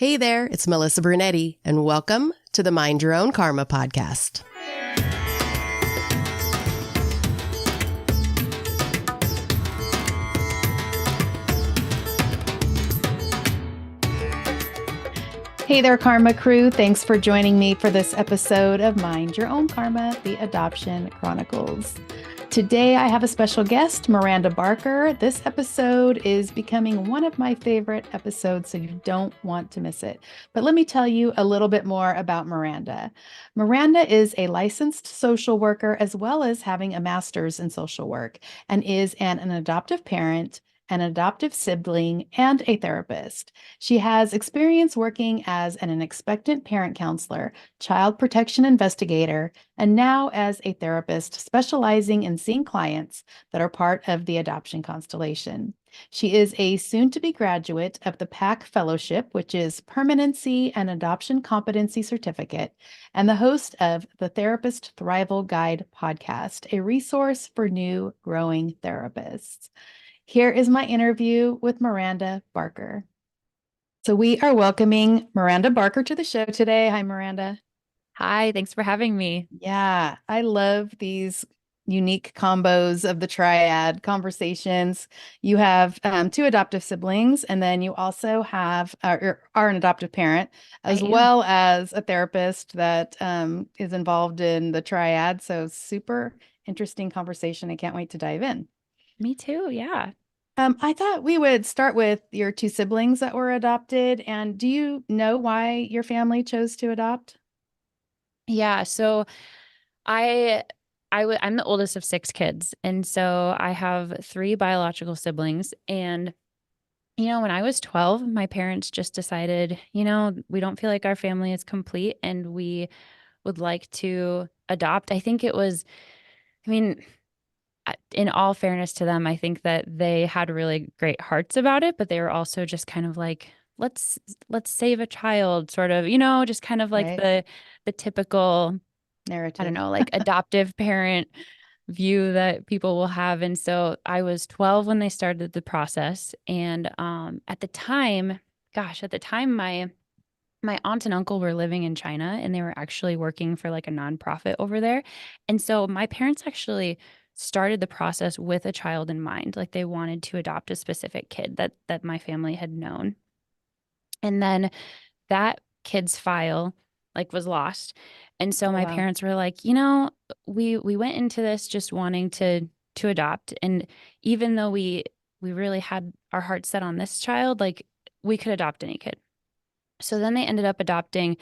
Hey there, it's Melissa Brunetti, and welcome to the Mind Your Own Karma podcast. Hey there, Karma crew. Thanks for joining me for this episode of Mind Your Own Karma, the Adoption Chronicles. Today, I have a special guest, Miranda Barker. This episode is becoming one of my favorite episodes, so you don't want to miss it. But let me tell you a little bit more about Miranda. Miranda is a licensed social worker, as well as having a master's in social work, and is an adoptive parent, an adoptive sibling, and a therapist. She has experience working as an expectant parent counselor, child protection investigator, and now as a therapist specializing in seeing clients that are part of the adoption constellation. She is a soon-to-be graduate of the PACC Fellowship, which is Permanency and Adoption Competency Certificate, and the host of the Therapist Thrival Guide podcast, a resource for new growing therapists. Here is my interview with Miranda Barker. So we are welcoming Miranda Barker to the show today. Hi, Miranda. Hi, thanks for having me. Yeah, I love these unique combos of the triad conversations. You have two adoptive siblings, and then you also have are an adoptive parent, as well as a therapist that is involved in the triad. So super interesting conversation. I can't wait to dive in. Me too, yeah. I thought we would start with your two siblings that were adopted. And do you know why your family chose to adopt? Yeah, so I'm the oldest of 6 kids, and so I have 3 biological siblings. And when I was 12, my parents just decided, we don't feel like our family is complete, and we would like to adopt. I think it was, in all fairness to them, I think that they had really great hearts about it, but they were also just kind of like, let's save a child, sort of, just kind of like Right. the typical Narrative. I don't know, like adoptive parent view that people will have. And so I was 12 when they started the process. And at the time, my aunt and uncle were living in China, and they were actually working for like a nonprofit over there. And so my parents actually started the process with a child in mind. Like they wanted to adopt a specific kid that my family had known. And then that kid's file was lost. And so my parents were like, we went into this just wanting to adopt. And even though we really had our hearts set on this child, like we could adopt any kid. So then they ended up adopting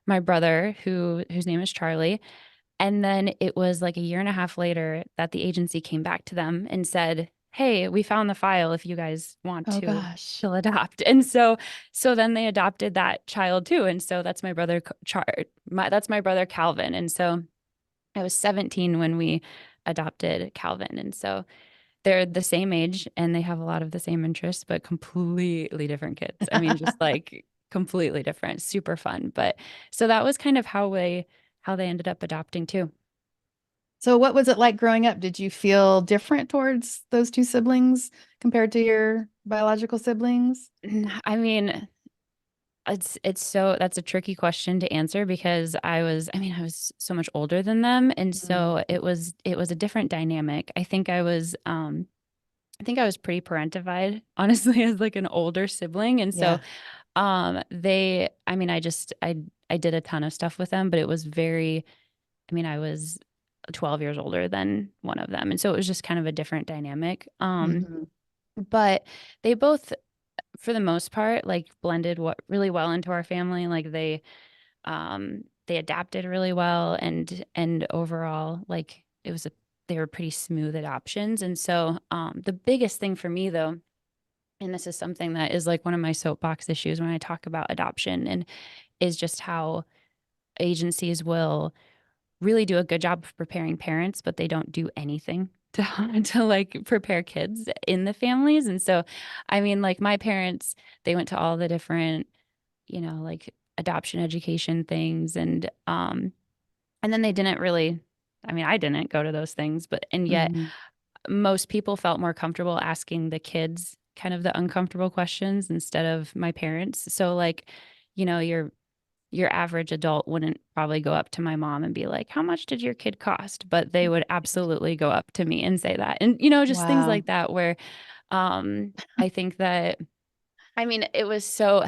my brother, whose name is Charlie. And then it was like a year and a half later that the agency came back to them and said, hey, we found the file if you guys want to adopt. And so then they adopted that child too. And so that's my brother, that's my brother Calvin. And so I was 17 when we adopted Calvin. And so they're the same age and they have a lot of the same interests, but completely different kids. I mean, just like completely different, super fun. But so that was kind of how they ended up adopting too. So what was it like growing up? Did you feel different towards those two siblings compared to your biological siblings? I mean, that's a tricky question to answer because I was so much older than them. And so it was a different dynamic. I think I was pretty parentified, honestly, as like an older sibling. And so I did a ton of stuff with them, but it was I was 12 years older than one of them. And so it was just kind of a different dynamic. But they both, for the most part, like blended really well into our family. Like they adapted really well, and overall, like they were pretty smooth adoptions. And so the biggest thing for me though, and this is something that is like one of my soapbox issues when I talk about adoption, and is just how agencies will really do a good job of preparing parents, but they don't do anything to like prepare kids in the families. And so, like my parents, they went to all the different, like adoption education things. And then they didn't really, I didn't go to those things, and yet most people felt more comfortable asking the kids kind of the uncomfortable questions instead of my parents. So like, your average adult wouldn't probably go up to my mom and be like, how much did your kid cost? But they would absolutely go up to me and say that. And, just things Wow. like that where I think that, I mean, it was so,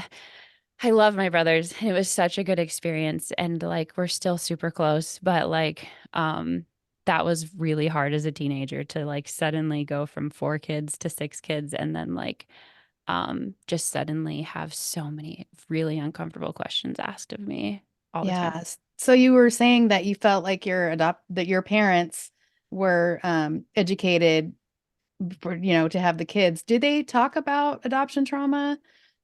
I love my brothers. It was such a good experience. And like, we're still super close, but like, that was really hard as a teenager to like suddenly go from 4 kids to 6 kids and then like just suddenly have so many really uncomfortable questions asked of me all the time. Yes. So you were saying that you felt like that your parents were educated for, to have the kids. Did they talk about adoption trauma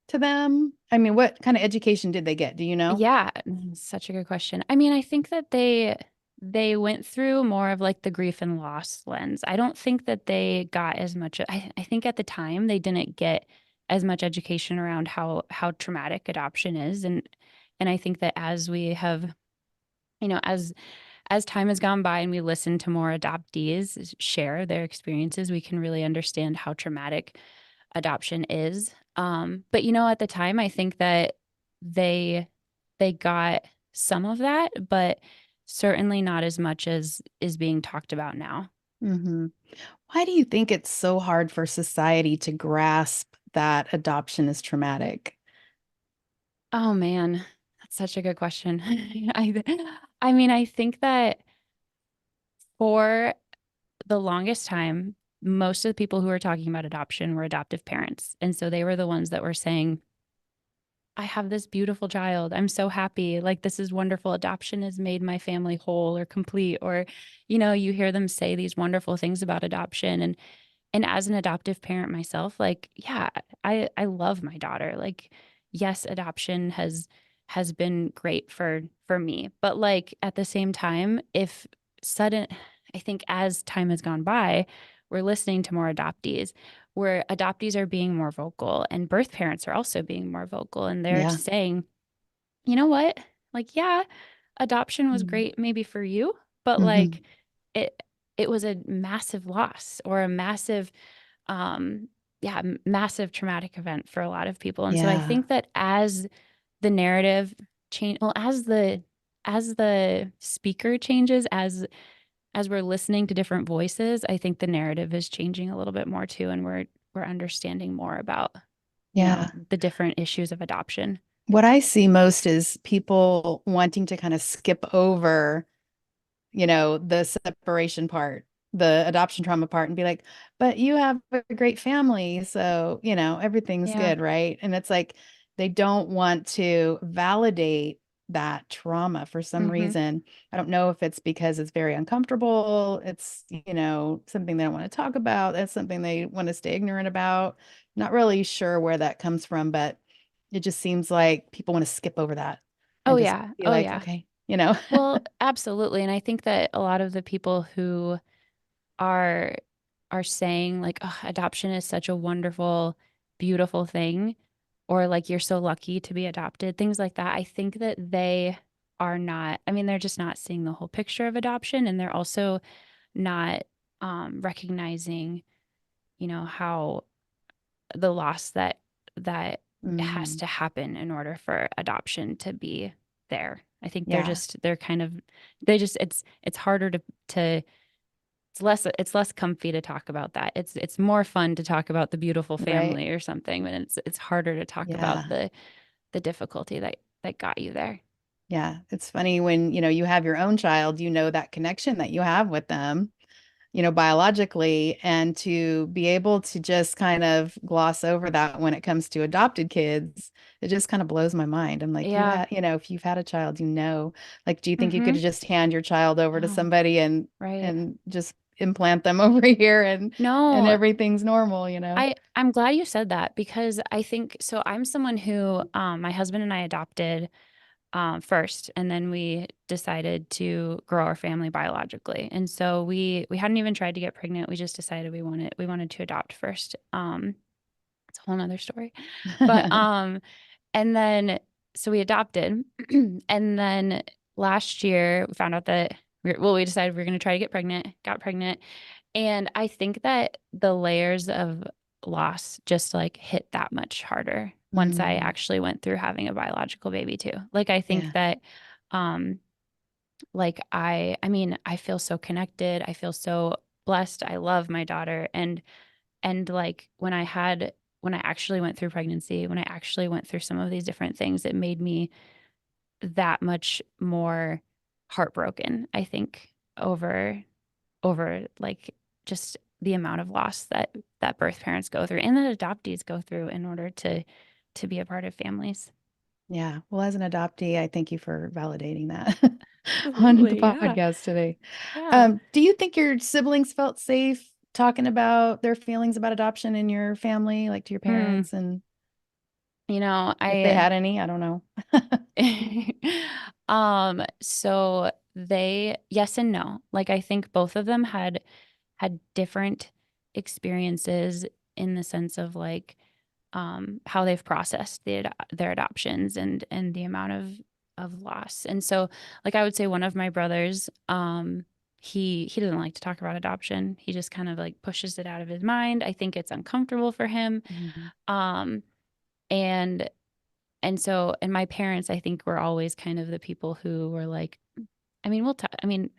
to them? I mean, what kind of education did they get? Do you know? Yeah, such a good question. I mean, I think that they went through more of like the grief and loss lens. I don't think that they got as much. I think at the time they didn't get as much education around how traumatic adoption is, and I think that as we have, as time has gone by and we listen to more adoptees share their experiences, we can really understand how traumatic adoption is. But at the time, I think that they they got some of that, but certainly not as much as is being talked about now. Hmm. Why do you think it's so hard for society to grasp that adoption is traumatic? Oh man, that's such a good question. I I mean, I think that for the longest time, most of the people who were talking about adoption were adoptive parents. And so they were the ones that were saying, I have this beautiful child. I'm so happy. Like, this is wonderful. Adoption has made my family whole or complete. Or, you hear them say these wonderful things about adoption. And as an adoptive parent myself, like, yeah, I love my daughter. Like, yes, adoption has been great for me. But like at the same time, if sudden I think as time has gone by, we're listening to more adoptees, where adoptees are being more vocal and birth parents are also being more vocal and they're Yeah. saying, you know what? Like, yeah, adoption was Mm-hmm. great maybe for you, but like it it was a massive loss or a massive massive traumatic event for a lot of people. And so I Yeah. think that as the narrative change, well, as the speaker changes, as we're listening to different voices, I think the narrative is changing a little bit more too, and we're understanding more about, Yeah. the different issues of adoption. What I see most is people wanting to kind of skip over the separation part, the adoption trauma part, and be like, but you have a great family. So, everything's Yeah. good, right? And it's like they don't want to validate that trauma for some Mm-hmm. reason. I don't know if it's because it's very uncomfortable. It's, something they don't want to talk about. That's something they want to stay ignorant about. Not really sure where that comes from, but it just seems like people want to skip over that Oh and just yeah. be Oh like, yeah. okay. Well, absolutely. And I think that a lot of the people who are are saying like, oh, adoption is such a wonderful, beautiful thing, or like you're so lucky to be adopted, things like that. I think that they are not, I mean, they're just not seeing the whole picture of adoption, and they're also not recognizing, how the loss that has Mm, to happen in order for adoption to be there. I think yeah, they're kind of it's harder to it's less comfy to talk about that. It's more fun to talk about the beautiful right. family or something, but it's harder to talk about Yeah. the difficulty that got you there. Yeah. It's funny when, you have your own child, that connection that you have with them, biologically, and to be able to just kind of gloss over that when it comes to adopted kids, it just kind of blows my mind. I'm like, Yeah. if you've had a child, like, do you think you could Mm-hmm. just hand your child over to Oh, somebody and right. and just implant them over here and No, everything's normal? I'm glad you said that because I think so. I'm someone who my husband and I adopted first, and then we decided to grow our family biologically. And so we hadn't even tried to get pregnant. We just decided we wanted to adopt first. It's a whole nother story. But and then so we adopted, and then last year we found out that we decided we were going to try to get pregnant, got pregnant, and I think that the layers of loss just like hit that much harder. once I Mm, actually went through having a biological baby too. Like, I think yeah. that, like I mean, I feel so connected. I feel so blessed. I love my daughter. And like when I actually went through pregnancy, when I actually went through some of these different things, it made me that much more heartbroken, I think, over like just the amount of loss that birth parents go through and that adoptees go through in order to be a part of families. Yeah. Well, as an adoptee, I thank you for validating that on the Absolutely. Yeah. podcast today. Yeah. Do you think your siblings felt safe talking about their feelings about adoption in your family, like to your Mm, parents, and you know, if they had any? I don't know. so they, yes and no. Like, I think both of them had different experiences in the sense of like how they've processed their adoptions and the amount of loss. And so, like, I would say one of my brothers, he doesn't like to talk about adoption. He just kind of like pushes it out of his mind. I think it's uncomfortable for him. Mhm. Um, and and my parents, I think, were always kind of the people who were like, I mean, we'll talk. I mean,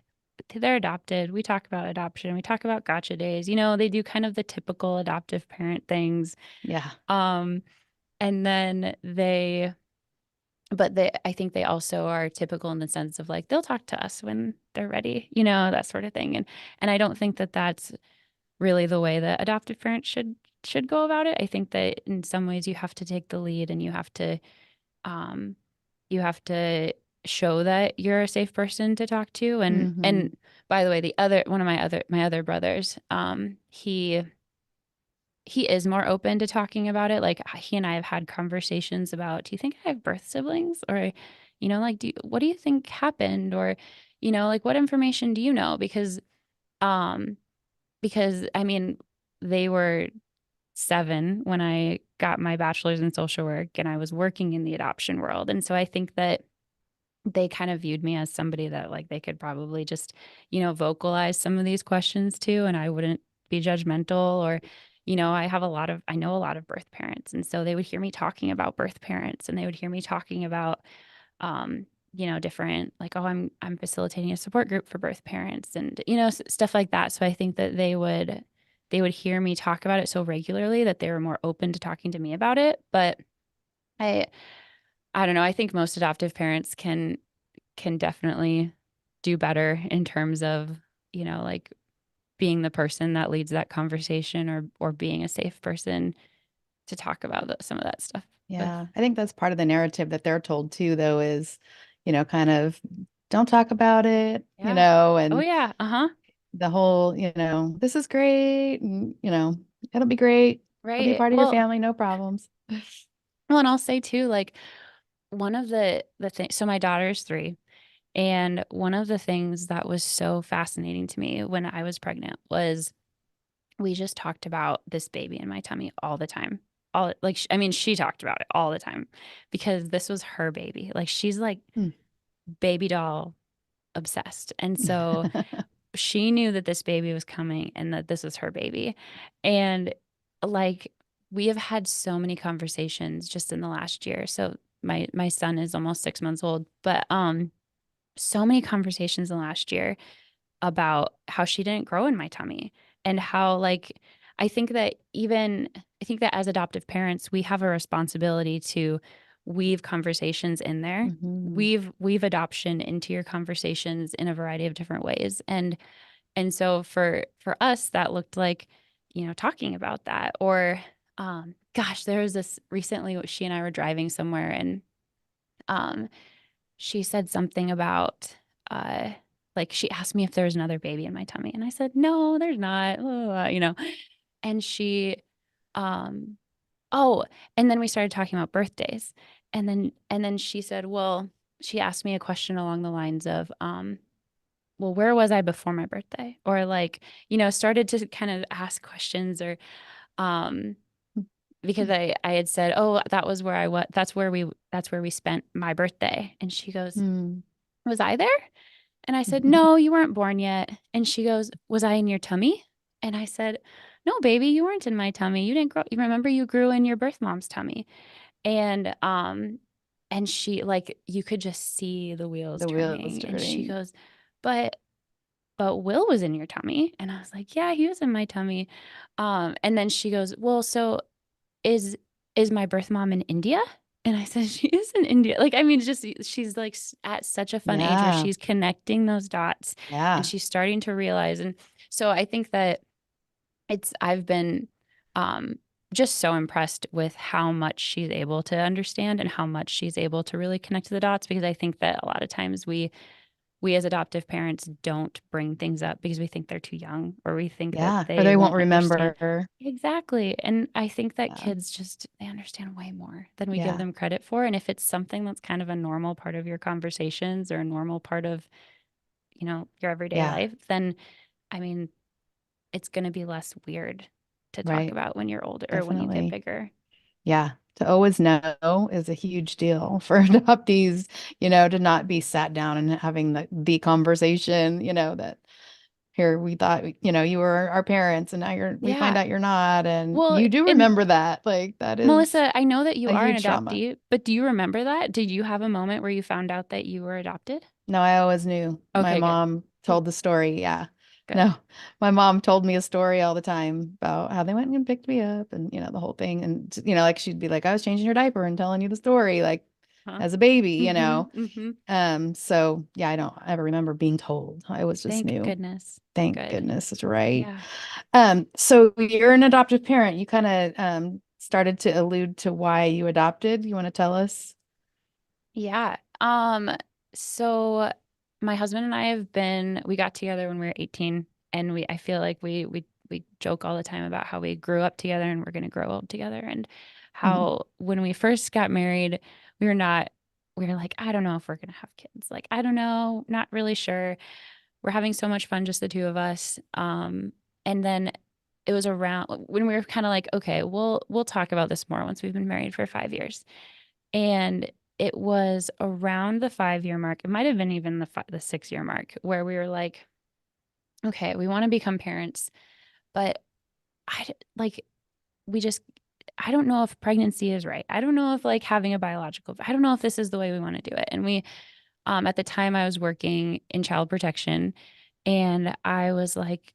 they're adopted. We talk about adoption. We talk about gotcha days. You know, they do kind of the typical adoptive parent things. Yeah. Um, and then I think they also are typical in the sense of like, they'll talk to us when they're ready, you know, that sort of thing. And I don't think that that's really the way that adoptive parents should go about it. I think that in some ways you have to take the lead and um, you have to show that you're a safe person to talk to. And Hmm. by the way, the other one of my other brothers, he is more open to talking about it. Like, he and I have had conversations about, do you think I have birth siblings? Or, you know, like, what do you think happened? Or, you know, like, what information do you know? Um, because I mean, they were 7 when I got my bachelor's in social work and I was working in the adoption world. And so I think that they kind of viewed me as somebody that like they could probably just, you know, vocalize some of these questions to, and I wouldn't be judgmental. Or, you know, I know a lot of birth parents. And so they would hear me talking about birth parents and they would hear me talking about, you know, different, like, oh, I'm facilitating a support group for birth parents and, you know, stuff like that. So I think that they would hear me talk about it so regularly that they were more open to talking to me about it. But I, I don't know. I think most adoptive parents can definitely do better in terms of, you know, like being the person that leads that conversation or being a safe person to talk about some of that stuff with. Yeah. I think that's part of the narrative that they're told too, though, is, kind of don't talk about it, Yeah. Oh and yeah. Uh-huh. the whole, this is great. And, it'll be great. I'll be Right. part of your family. No problems. Well, and I'll say too, like one of the things, so my daughter's 3, and one of the things that was so fascinating to me when I was pregnant was we just talked about this baby in my tummy all the time. All like, I mean, she talked about it all the time because this was her baby. Like, she's like Hmm. baby doll obsessed. And so she knew that this baby was coming and that this was her baby. And like, we have had so many conversations just in the last year. So my son is almost 6 months old, but so many conversations in the last year about how she didn't grow in my tummy and how like I think that as adoptive parents we have a responsibility to weave conversations in there, Hmm. weave adoption into your conversations in a variety of different ways. And so for us that looked like, you know, talking about that. Or gosh, there was this recently, she and I were driving somewhere, and um she said something about uh like she asked me if there was another baby in my tummy, and I said no, there's not. You know. And she um oh, and then we started talking about birthdays, and then she said, well, she asked me a question along the lines of well, where was I before my birthday? Or like, you know, started to kind of ask questions. Or um because I had said, oh, that was where I was, that's where we spent my birthday. And she goes, Hmm. was I there? And I said, no, you weren't born yet. And she goes, was I in your tummy? And I said, no, baby, you weren't in my tummy. You didn't grow. You remember you grew in your birth mom's tummy. And she, like, you could just see the wheels The wheels turning. And she turning. goes, but Will was in your tummy. And I was like, yeah, he was in my tummy. And then she goes, well, so is my birth mom in India? And I said, she is in India. Like, I mean, just she's like at such a fun age where Yeah. she's connecting those dots and Yeah. she's starting to realize. And so I think that I've been um, just so impressed with how much she's able to understand and how much she's able to really connect to the dots, because I think that a lot of times we as adoptive parents don't bring things up because we think they're too young, or we think that Yeah. Or they they won't won't understand. remember. Exactly. And I think that Yeah. kids just, they understand way more than we give Yeah. them credit for. And if it's something that's kind of a normal part of your conversations or a normal part of, your everyday Yeah. life, then I mean, it's going to be less weird to talk Right. about when you're older or when you get Definitely. bigger. Yeah. To always know is a huge deal for adoptees, to not be sat down and having the conversation, that here we thought, you were our parents and now we find Yeah. out you're not. And Well, you do and remember that. Like that is Melissa, I know that you a are an huge trauma. adoptee, but do you remember that? Did you have a moment where you found out that you were adopted? No, I always knew. My Okay, good. mom Ooh, told the story. Yeah. good. No, my mom told me a story all the time about how they went and picked me up and, the whole thing. And, like she'd be like, I was changing your diaper and telling you the story, like Huh? as a baby, Mm-hmm. Mm-hmm. So yeah, I don't ever remember being told. I was just Thank new. goodness. Thank Good. goodness. That's right. Yeah. So you're an adoptive parent. You kind of started to allude to why you adopted. You want to tell us? Yeah. So my husband and I we got together when we were 18, and I feel like we joke all the time about how we grew up together and we're going to grow old together, and Mhm. how when we first got married, we were not, we were like, I don't know if we're going to have kids. Like, I don't know, not really sure. We're having so much fun, just the two of us. And then it was around when we were kind of like, okay, we'll talk about this more once we've been married for 5 years. And it was around the 5 year mark. It might have been even the 6 year mark where we were like, okay, we want to become parents, but like, we just, I don't know if pregnancy is right. I don't know if like having a biological, I don't know if this is the way we want to do it. And at the time I was working in child protection, and I was like,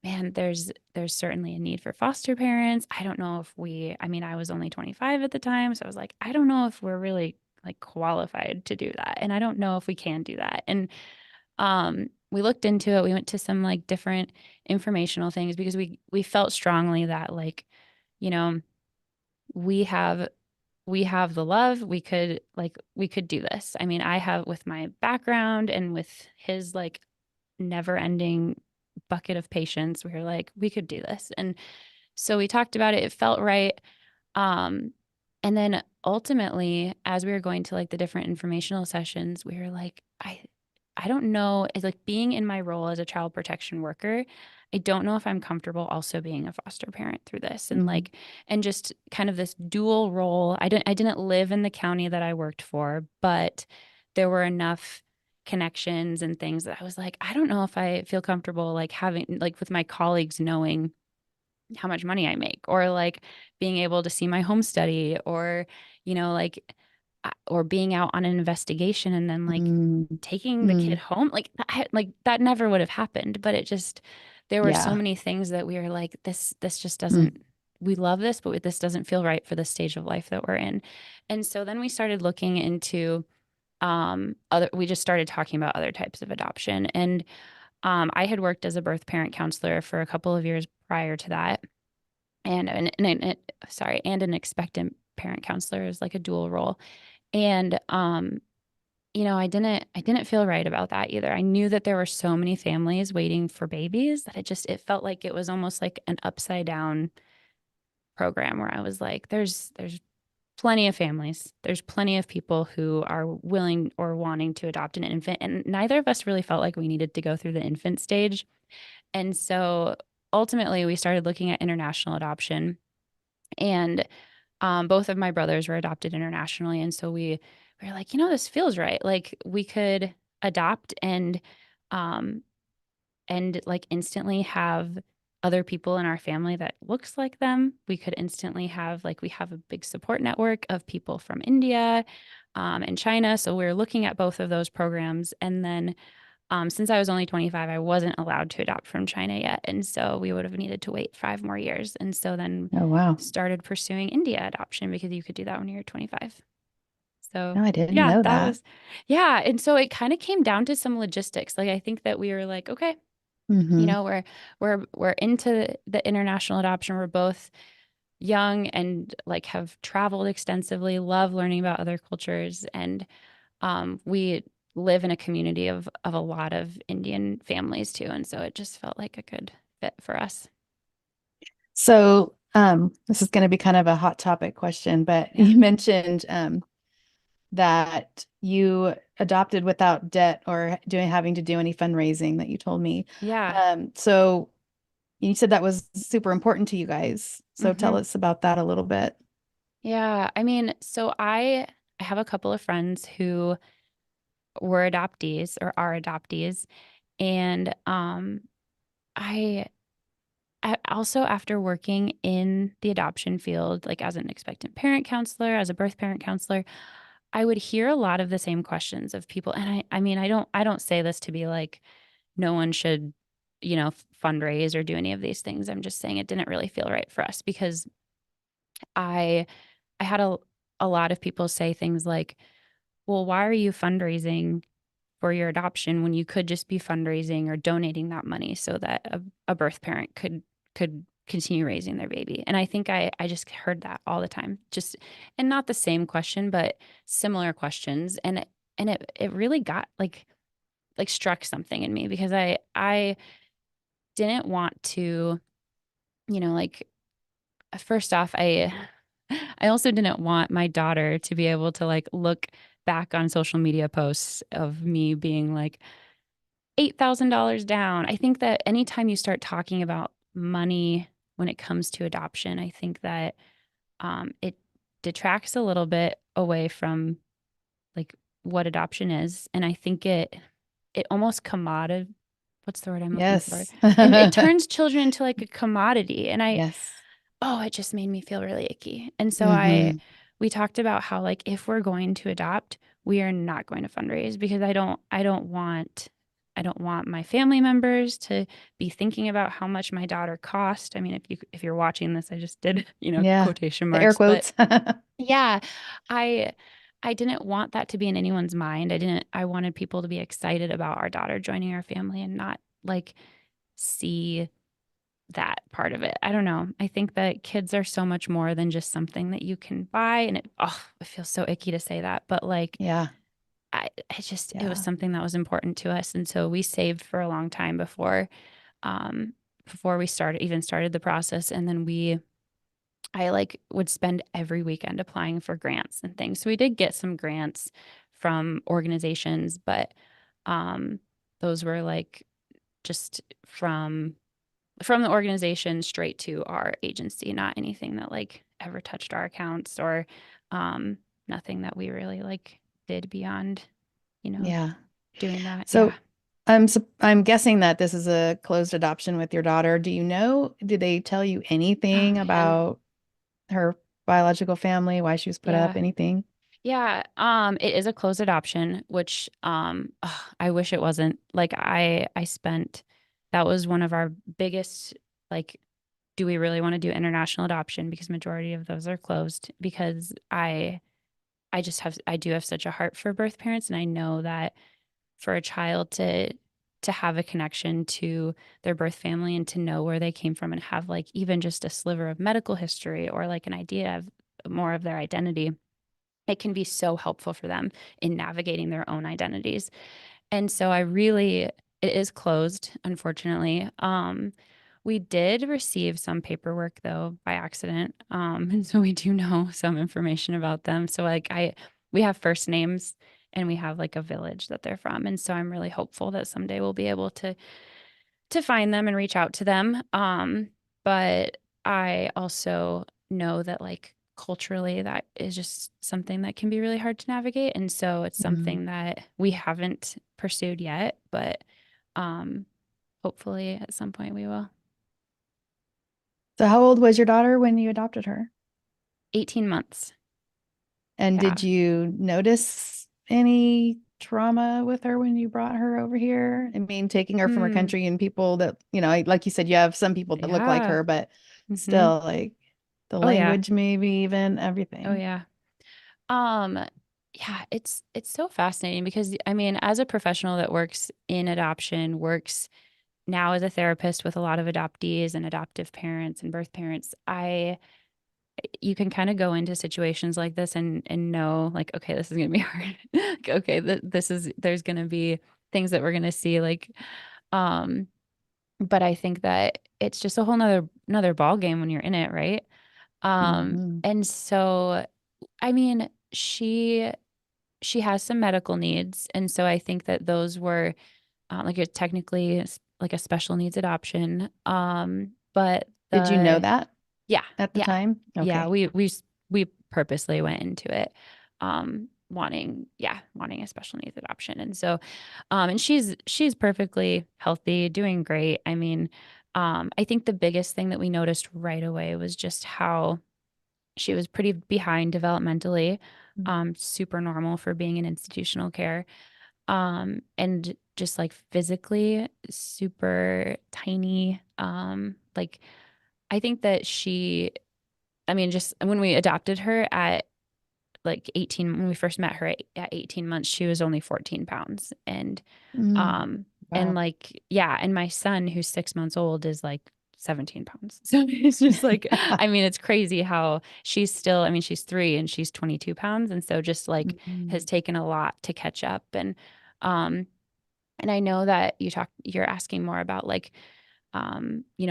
man, there's certainly a need for foster parents. I don't know if I mean, I was only 25 at the time, so I was like, I don't know if we're really like qualified to do that. And I don't know if we can do that. And we looked into it. We went to some like different informational things because we felt strongly that, like, you know, we have the love. We could do this. I mean, I have, with my background and with his like never ending bucket of patience, we were like, we could do this. And so we talked about it. It felt right. Um, and then ultimately, as we were going to like the different informational sessions, we were like, I don't know. It's like, being in my role as a child protection worker, I don't know if I'm comfortable also being a foster parent through this. And Mhm. like, and just kind of this dual role. I didn't live in the county that I worked for, but there were enough connections and things that I was like, I don't know if I feel comfortable like having, like, with my colleagues knowing how much money I make, or like being able to see my home study, or, like, or being out on an investigation and then like Mm. taking the kid Mm. home. Like that never would have happened, but there were so Yeah. many things that we were like, this just Mm. doesn't, we love this, but this doesn't feel right for the stage of life that we're in. And so then we started looking into we just started talking about other types of adoption. And I had worked as a birth parent counselor for a couple of years prior to that, and an expectant parent counselor is like a dual role. And I didn't feel right about that either. I knew that there were so many families waiting for babies that it felt like it was almost like an upside down program, where I was like, there's plenty of families. There's plenty of people who are willing or wanting to adopt an infant, and neither of us really felt like we needed to go through the infant stage. And so ultimately we started looking at international adoption, and both of my brothers were adopted internationally. And so we were like, this feels right. Like, we could adopt um, and like instantly have other people in our family that looks like them. We could instantly have, like, we have a big support network of people from India and China. So we're looking at both of those programs. And then since I was only 25, I wasn't allowed to adopt from China yet. And so we would have needed to wait 5 more years. And so then Oh, wow. started pursuing India adoption because you could do that when you're 25. So No, I didn't yeah, know that that. was, yeah. And so it kind of came down to some logistics. Like, I think that we were like, okay, Mm-hmm. we're into the international adoption. We're both young and like have traveled extensively, love learning about other cultures. And we live in a community of a lot of Indian families too. And so it just felt like a good fit for us. So, this is going to be kind of a hot topic question, but Yeah. you mentioned that you adopted without debt or having to do any fundraising that you told me. Yeah. So you said that was super important to you guys. So tell Hmm. us about that a little bit. Yeah. I mean, so I have a couple of friends who were adoptees or are adoptees. And I also, after working in the adoption field, like as an expectant parent counselor, as a birth parent counselor, I would hear a lot of the same questions of people. And I mean, I don't say this to be like, no one should, fundraise or do any of these things. I'm just saying it didn't really feel right for us because I, I had a lot of people say things like, well, why are you fundraising for your adoption when you could just be fundraising or donating that money so that a birth parent could continue raising their baby. And I think I just heard that all the time, just, and not the same question, but similar questions. And it really got like struck something in me because I didn't want to, like, first off, I also didn't want my daughter to be able to like look back on social media posts of me being like $8,000 down. I think that anytime you start talking about money when it comes to adoption, I think that it detracts a little bit away from like what adoption is. And I think it almost what's the word I'm looking for? Yes. It turns children into like a commodity. And Yes. it just made me feel really icky. And so Mm-hmm. we talked about how, like, if we're going to adopt, we are not going to fundraise because I don't want my family members to be thinking about how much my daughter cost. I mean, if you're watching this, I just did, Yeah. quotation The air marks, but quotes. yeah, I I didn't want that to be in anyone's mind. I wanted people to be excited about our daughter joining our family and not like see that part of it. I don't know. I think that kids are so much more than just something that you can buy. And it feels so icky to say that, but like, Yeah. it was Yeah. something that was important to us. And so we saved for a long time before we started the process. And then I like would spend every weekend applying for grants and things. So we did get some grants from organizations, but, those were like just from the organization straight to our agency, not anything that like ever touched our accounts or um, nothing that we really like did beyond, you know, Yeah. doing that. Yeah. So I'm guessing that this is a closed adoption with your daughter. Do you know, did they tell you Oh anything man. about her biological family, why she was put up, Yeah. anything? Yeah. It is a closed adoption, which I wish it wasn't. Like I spent that was one of our biggest like do we really want to do international adoption because majority of those are closed because I do have such a heart for birth parents, and I know that for a child to have a connection to their birth family and to know where they came from and have like even just a sliver of medical history or like an idea of more of their identity, it can be so helpful for them in navigating their own identities. And so it is closed, unfortunately. We did receive some paperwork though by accident. And so we do know some information about them. So we have first names and we have like a village that they're from. And so I'm really hopeful that someday we'll be able to find them and reach out to them. But I also know that like culturally that is just something that can be really hard to navigate. And so it's Mhm. something that we haven't pursued yet, but hopefully at some point we will. So how old was your daughter when you adopted her? 18 months. And Yeah. did you notice any trauma with her when you brought her over here? I mean, taking her from her Hmm. country and people that, like you said, you have some people that look like Yeah. her, but Mm-hmm. still, like the Oh yeah. language, maybe even Oh everything. yeah. Um, yeah, it's so fascinating because I mean, as a professional that works in adoption, works now as a therapist with a lot of adoptees and adoptive parents and birth parents, you can kind of go into situations like this and know like, okay, this is gonna be hard. Like, okay, there's gonna be things that we're gonna see um, but I think that it's just a whole another ball game when you're in it, right? Hmm. And so I mean, she has some medical needs, and so I think that those were like it's technically like a special needs adoption. But Did you know the that yeah, at the yeah, time? yeah, Okay. we purposely went into it, wanting a special needs adoption, and so, and she's perfectly healthy, doing great. I mean, I think the biggest thing that we noticed right away was just how she was pretty behind developmentally, super normal for being in institutional care, and just like physically super tiny. Like I think that I mean, just when we adopted her at like 18, when we first met her at 18 months, she was only 14 pounds. Mm. Um, and Wow. like, yeah, and my son, who's 6 months old, is like 17 pounds. So it's just like, I mean, it's crazy how she's still, I mean, she's 3 and she's 22 pounds. And so just like has Mhm. taken a lot to catch up. Um, and I know that you're asking more about like,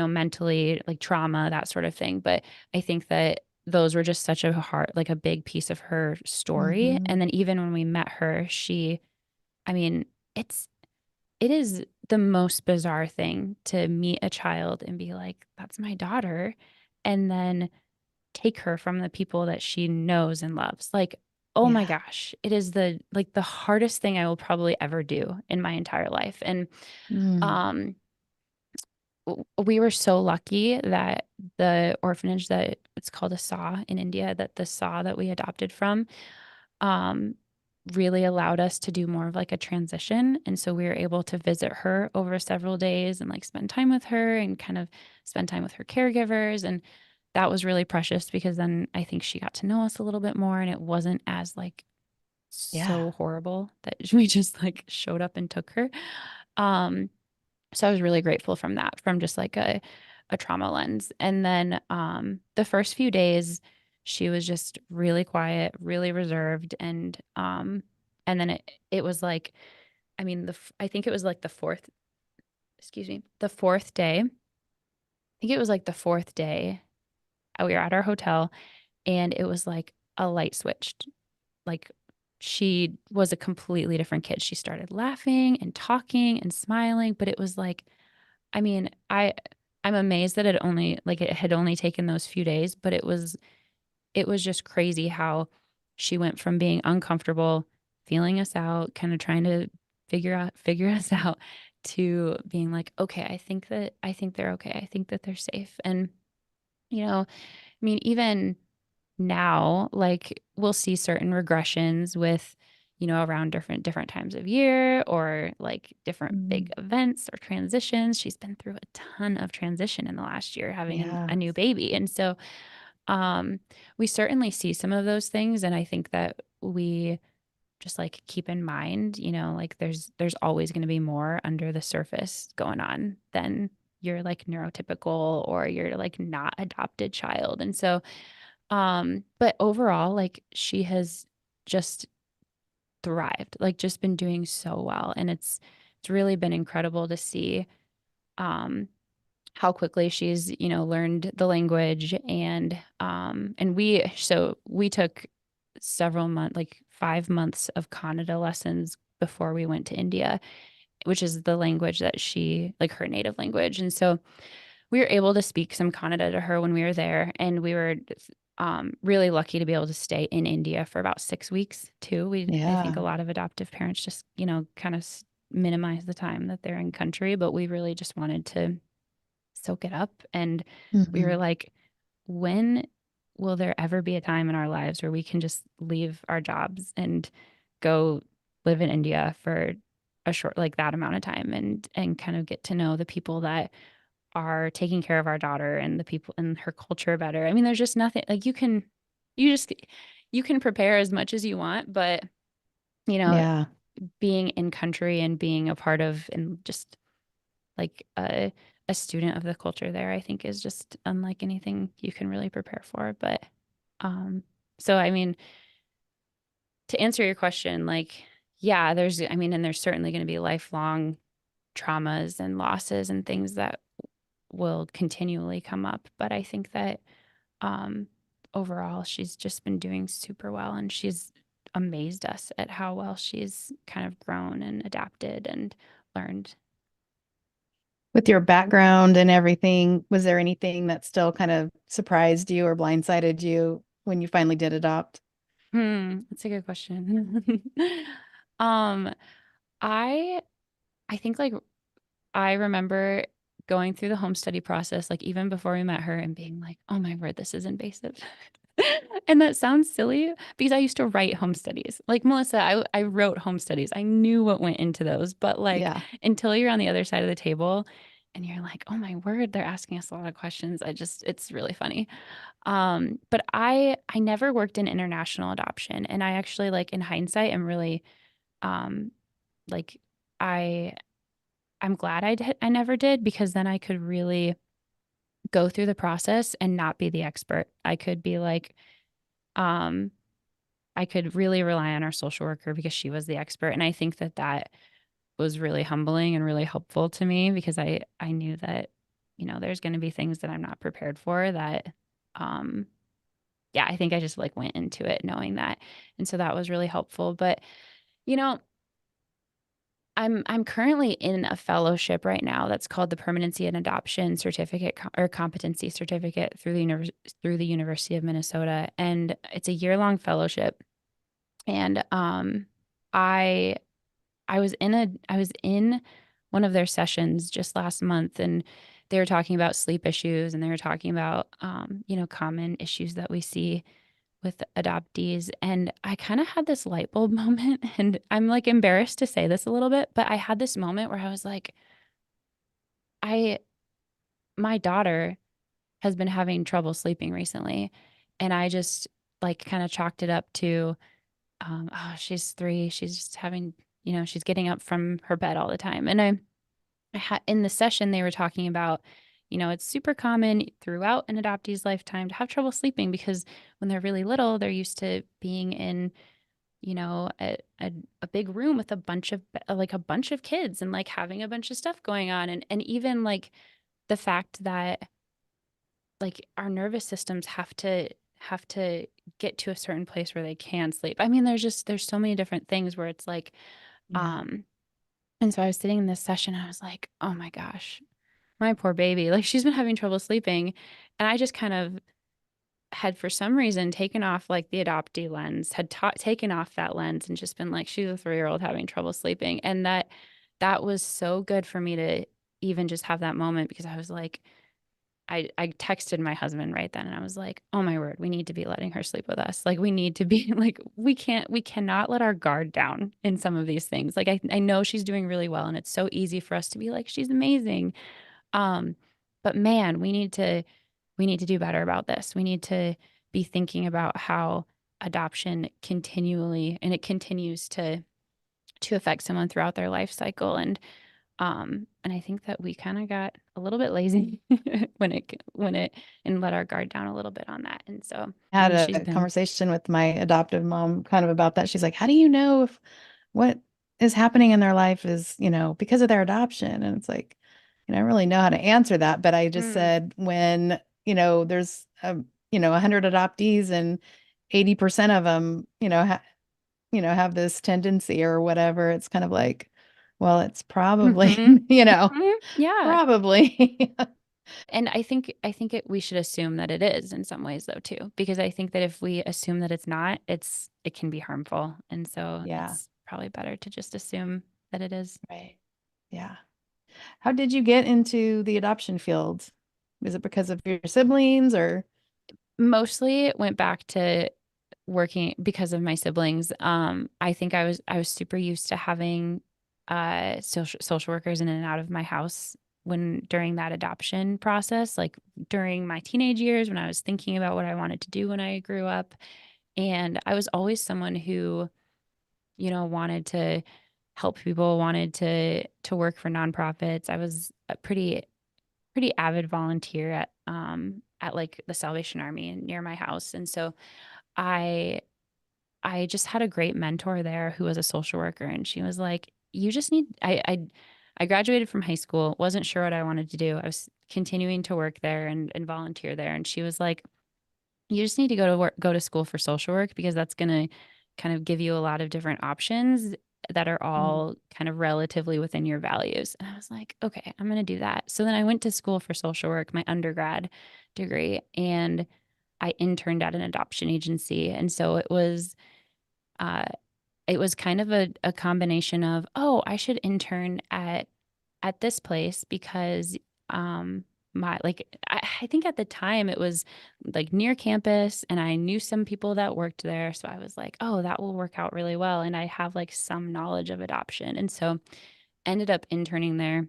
mentally, like trauma, that sort of thing. But I think that those were just such a hard, like a big piece of her story. And Mhm. then even when we met her, I mean, it is the most bizarre thing to meet a child and be like, that's my daughter. And then take her from the people that she knows and loves. Like, oh my Yeah. gosh, it is the hardest thing I will probably ever do in my entire life. And Mm. um we were so lucky that the orphanage that it's called a SAW in India, that the SAW that we adopted from, um, really allowed us to do more of like a transition. And so we were able to visit her over several days and like spend time with her and kind of spend time with her caregivers. And that was really precious because then I think she got to know us a little bit more and it wasn't as like Yeah. so horrible that we just like showed up and took her. Um, so I was really grateful from that, from just like a trauma lens. And then the first few days, she was just really quiet, really reserved, and then it was like, I mean, I think it was like the fourth, excuse me, the fourth day. I think it was like the fourth day. We were at our hotel, and it was like a light switched. Like she was a completely different kid. She started laughing and talking and smiling, but it was like, I mean, I'm amazed that it had only taken those few days, but it was just crazy how she went from being uncomfortable, feeling us out, kind of trying to figure us out, to being like, okay, I think they're okay. I think that they're safe. And I mean, even now, like we'll see certain regressions with, around different times of year or like different big Mm. events or transitions. She's been through a ton of transition in the last year, having a Yeah. new baby. And so um, we certainly see some of those things. And I think that we just like keep in mind, like there's always going to be more under the surface going on than your like neurotypical or your like not adopted child. And so but overall, like she has just thrived, like just been doing so well. And it's really been incredible to see um how quickly she's, learned the language and we took several months, like 5 months of Kannada lessons before we went to India, which is the language that she like her native language. And so we were able to speak some Kannada to her when we were there, and we were really lucky to be able to stay in India for about 6 weeks too. I think a Yeah. lot of adoptive parents just, kind of minimize the time that they're in country, but we really just wanted to soak it up. And we Mm-hmm. were like, when will there ever be a time in our lives where we can just leave our jobs and go live in India for a short, like that amount of time, and kind of get to know the people that are taking care of our daughter and the people and her culture better. I mean, there's just nothing like you just, you can prepare as much as you want, but you know, Yeah. being in country and being a part of and just like a student of the culture there, I think is just unlike anything you can really prepare for. But um, so I mean, to answer your question, like, yeah, I mean, and there's certainly going to be lifelong traumas and losses and things that will continually come up. But I think that um, overall, she's just been doing super well, and she's amazed us at how well she's kind of grown and adapted and learned. With your background and everything, was there anything that still kind of surprised you or blindsided you when you finally did adopt? That's a good question. um, I I think like I remember going through the home study process, like even before we met her, and being like, oh my word, this is invasive. And that sounds silly because I used to write home studies. Like Melissa, I wrote home studies. I knew what went into those, but like Yeah. until you're on the other side of the table and you're like, oh my word, they're asking us a lot of questions. It's really funny. But I never worked in international adoption. And I actually like in hindsight am really um like I I'm glad I never did, because then I could really go through the process and not be the expert. I could be like, um, I could really rely on our social worker because she was the expert. And I think that that was really humbling and really helpful to me, because I knew that, you know, there's going to be things that I'm not prepared for that, um, yeah, I think I just like went into it knowing that. And so that was really helpful. But, you know, I'm currently in a fellowship right now that's called the Permanency and Adoption Certificate or Competency Certificate through through the University of Minnesota, and it's a year-long fellowship. And I I was in one of their sessions just last month, and they were talking about sleep issues, and they were talking about you know, common issues that we see with adoptees. And I kind of had this light bulb moment. And I'm like embarrassed to say this a little bit, but I had this moment where I was like, I, my daughter has been having trouble sleeping recently. And I just like kind of chalked it up to, oh, she's 3. She's just having, you know, she's getting up from her bed all the time. And I had in the session, they were talking about, you know, it's super common throughout an adoptee's lifetime to have trouble sleeping because when they're really little, they're used to being in, you know, a big room with a bunch of like a bunch of kids and like having a bunch of stuff going on. And even like the fact that like our nervous systems have to get to a certain place where they can sleep. I mean, there's so many different things where it's like, Yeah. um, and so I was sitting in this session, I was like, oh my gosh, my poor baby. Like she's been having trouble sleeping. And I just kind of had for some reason taken off like the adoptee lens, had taken off that lens and just been like, she's a 3-year-old having trouble sleeping. And that was so good for me to even just have that moment, because I was like, I texted my husband right then and I was like, oh my word, we need to be letting her sleep with us. Like we need to be like, we cannot let our guard down in some of these things. Like I know she's doing really well and it's so easy for us to be like, she's amazing. Um, but man, we need to do better about this. We need to be thinking about how adoption continually and it continues to affect someone throughout their life cycle. And I think that we kind of got a little bit lazy when it and let our guard down a little bit on that. And so, I I had mean, she's a been, conversation with my adoptive mom kind of about that. She's like, how do you know if what is happening in their life is, because of their adoption? And it's like, I don't really know how to answer that, but I just mm, said when, there's 100 adoptees and 80% of them, have this tendency or whatever, it's kind of like, well, it's probably, mhm, yeah. probably. And I think we should assume that it is in some ways though too, because I think that if we assume that it's not, it can be harmful. And so Yeah, it's probably better to just assume that it is. right. Yeah. How did you get into the adoption field? Is it because of your siblings or? Mostly it went back to working because of my siblings. I think I was super used to having social workers in and out of my house when during that adoption process, like during my teenage years when I was thinking about what I wanted to do when I grew up. And I was always someone who, wanted to help people, wanted to work for nonprofits. I was a pretty avid volunteer at like the Salvation Army near my house. And so I I just had a great mentor there who was a social worker, and she was like, "You just need." I graduated from high school, wasn't sure what I wanted to do. I was continuing to work there and volunteer there, and she was like, "You just need to go to school for social work because that's going to kind of give you a lot of different options that are Mm. all kind of relatively within your values." And I was like, "Okay, I'm going to do that." So then I went to school for social work, my undergrad degree, and I interned at an adoption agency, and so uh, it was kind of a combination of, oh, I should intern at this place because I think at the time it was like near campus and I knew some people that worked there. So I was like, oh, that will work out really well. And I have like some knowledge of adoption. And so ended up interning there,